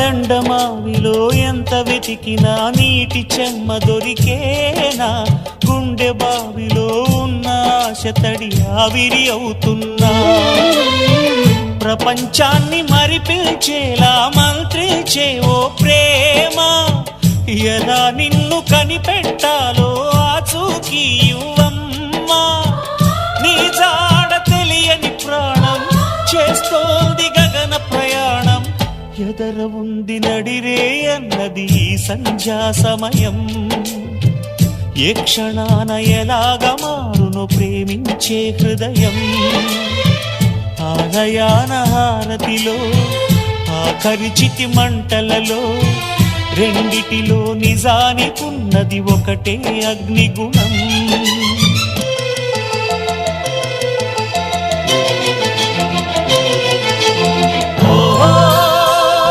ఎండమావిలో ఎంత వెతికినా నీటి చెమ్మ దొరికేనా, గుండె బావిలో ఉన్న ఆశ తడి ఆవిరి అవుతున్నా, ప్రపంచాన్ని మరిపించేలా మంత్రించే ఓ ప్రేమ, ఎలా నిన్ను కనిపెట్టాలో ఆచూకీ ఇవ్వమ్మా, నీ జాడ తెలియని ప్రాణం చేస్తోంది గగన ప్రయాణం, ఎదర ఉంది నడిరే అన్నది ఈ సంధ్యా సమయం, ఏ క్షణాన ఎలాగ మారును ప్రేమించే హృదయం, ఆలయాన హారతిలో ఆఖరి చితి మంటలలో రెండిటిలో నిజానికున్నది ఒకటే అగ్నిగుణం.